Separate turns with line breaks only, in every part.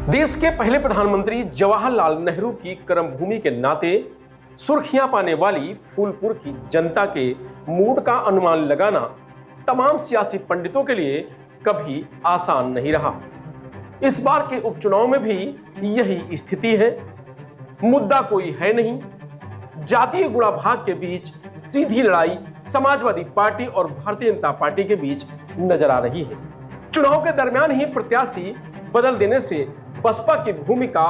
देश के पहले प्रधानमंत्री जवाहरलाल नेहरू की कर्मभूमि के नाते सुर्खियां पाने वाली फूलपुर की जनता के मूड का अनुमान लगाना तमाम सियासी पंडितों के लिए कभी आसान नहीं रहा। इस बार के उपचुनाव में भी यही स्थिति है। मुद्दा कोई है नहीं, जातीय गुणाभाग के बीच सीधी लड़ाई समाजवादी पार्टी और भारतीय जनता पार्टी के बीच नजर आ रही है। चुनाव के दरमियान ही प्रत्याशी बदल देने से बसपा की भूमिका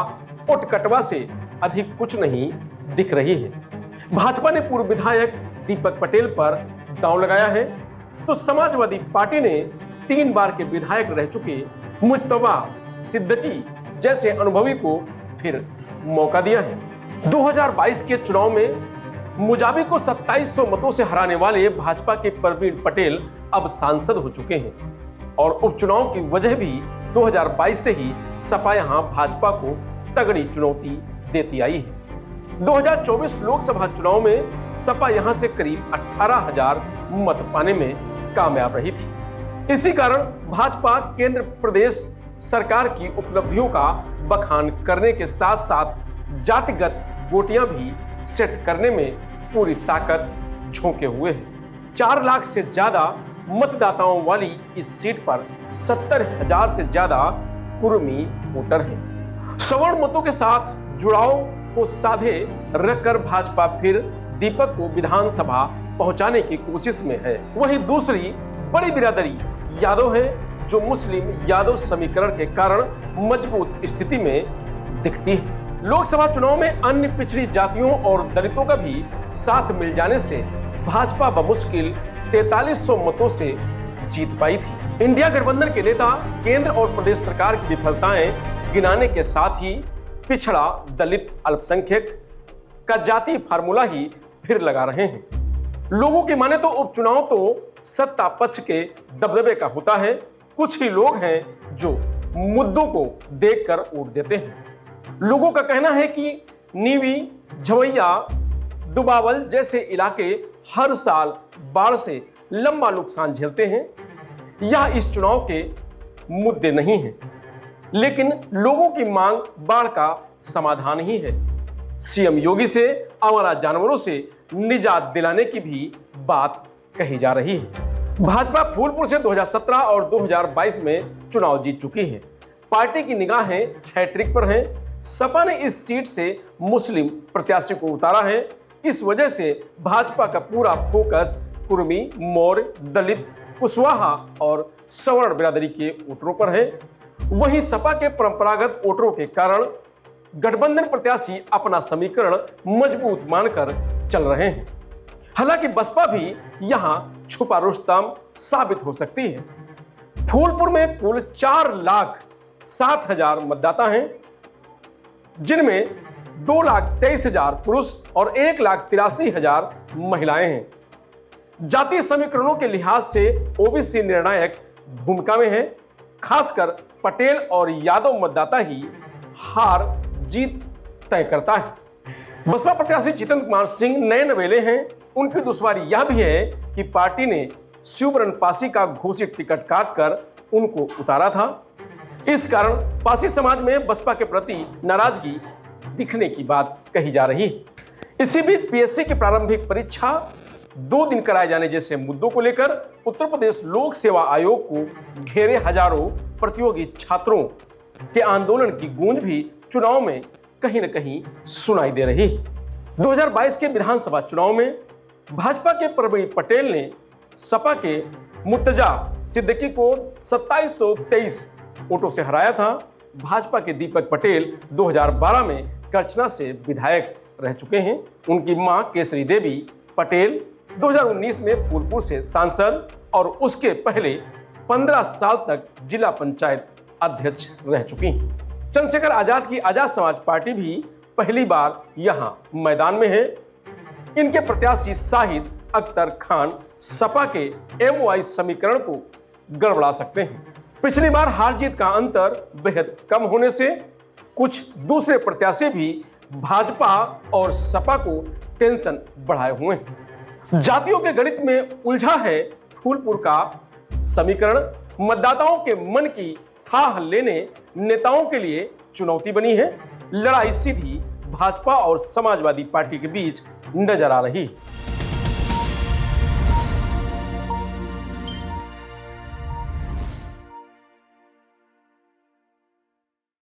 उटकटवा से अधिक कुछ नहीं दिख रही है। भाजपा ने पूर्व विधायक दीपक पटेल पर दांव लगाया है, तो समाजवादी पार्टी ने 3 बार के विधायक रह चुके मुज्तबा सिद्दीकी जैसे अनुभवी को फिर मौका दिया है। 2022 के चुनाव में मुजाबी को 2700 मतों से हराने वाले भाजपा के प्रवीण पटेल अब सांसद हो चुके हैं और उपचुनाव की वजह भी 2022 से ही सपा यहां भाजपा को तगड़ी चुनौती देती आई है। 2024 लोकसभा चुनाव में सपा यहां से करीब 18,000 मत पाने में कामयाब रही थी। इसी कारण भाजपा केंद्र प्रदेश सरकार की उपलब्धियों का बखान करने के साथ साथ जातिगत गोटियां भी सेट करने में पूरी ताकत झोंके हुए है। 4 लाख से ज्यादा मतदाताओं वाली इस सीट पर 70,000 से ज्यादा कुर्मी वोटर हैं। सवर्ण मतों के साथ जुड़ाव को साधे रखकर भाजपा फिर दीपक को विधानसभा पहुंचाने की कोशिश में है। वहीं दूसरी बड़ी बिरादरी यादव है, जो मुस्लिम यादव समीकरण के कारण मजबूत स्थिति में दिखती है। लोकसभा चुनाव में अन्य पिछड़ी जातियों और दलितों का भी साथ मिल जाने से भाजपा बमुश्किल 4300 मतों से जीत पाई थी। इंडिया गठबंधन के नेता केंद्र और प्रदेश सरकार की विफलताएं गिनाने के साथ ही पिछड़ा दलित अल्पसंख्यक का जातीय फार्मूला ही फिर लगा रहे हैं। लोगों की माने तो उपचुनाव तो सत्ता पक्ष के दबदबे का होता है। कुछ ही लोग हैं जो मुद्दों को देखकर वोट देते हैं। लोगों का कहना है कि नीवी, झवैया, दुबावल जैसे इलाके हर साल बाढ़ से लंबा नुकसान झेलते हैं। यह इस चुनाव के मुद्दे नहीं हैं, लेकिन लोगों की मांग बाढ़ का समाधान ही है। सीएम योगी से आवारा जानवरों से निजात दिलाने की भी बात कही जा रही है। भाजपा फूलपुर से 2017 और 2022 में चुनाव जीत चुकी है। पार्टी की निगाहें हैट्रिक पर हैं। सपा ने इस सीट से मुस्लिम प्रत्याशी को उतारा है। इस वजह से भाजपा का पूरा फोकस कुर्मी, मौर्य, दलित, कुशवाहा और सवर्ण बिरादरी के वोटरों पर है। वहीं सपा के परंपरागत वोटरों के कारण गठबंधन प्रत्याशी अपना समीकरण मजबूत मानकर चल रहे हैं। हालांकि बसपा भी यहां छुपा रुस्तम साबित हो सकती है। फूलपुर में कुल 4,07,000 मतदाता हैं, जिनमें 2,23,000 पुरुष और 1,83,000 महिलाएं हैं। जातीय समीकरणों के लिहाज से ओबीसी निर्णायक भूमिका में है। खासकर पटेल और यादव मतदाता ही हार जीत तय करता है। बसपा प्रत्याशी जितेंद्र कुमार सिंह नए नवेले हैं। उनकी दुश्वारी यह भी है कि पार्टी ने शिवबरन पासी का घोषित टिकट काटकर उनको उतारा था। इस कारण पासी समाज में बसपा के प्रति नाराजगी दिखने की बात कही जा रही है। इसी बीच पीएससी की प्रारंभिक परीक्षा 2 दिन कराए जाने जैसे मुद्दों को लेकर उत्तर प्रदेश लोक सेवा आयोग को घेरे हजारों प्रतियोगी छात्रों के आंदोलन की गूंज भी चुनाव में कहीं न कहीं सुनाई दे रही है। 2022 के विधानसभा चुनाव में भाजपा के प्रवीण पटेल ने सपा के मुर्तजा सिद्दीकी को 2723 वोटों से हराया था। भाजपा के दीपक पटेल 2012 में करछना से विधायक रह चुके हैं। उनकी मां केसरी देवी पटेल 2019 में फूलपुर से सांसद और उसके पहले 15 साल तक जिला पंचायत अध्यक्ष रह चुकी हैं। चंद्रशेखर आजाद की आजाद समाज पार्टी भी पहली बार यहां मैदान में है। इनके प्रत्याशी शाहिद अख्तर खान सपा के एमओआई समीकरण को गड़बड़ा सकते हैं। पिछली बार हार जीत का अंतर बेहद कम होने से कुछ दूसरे प्रत्याशी भी भाजपा और सपा को टेंशन बढ़ाए हुए हैं। जातियों के गणित में उलझा है फूलपुर का समीकरण। मतदाताओं के मन की थाह लेने नेताओं के लिए चुनौती बनी है। लड़ाई सीधी भाजपा और समाजवादी पार्टी के बीच नजर आ रही है।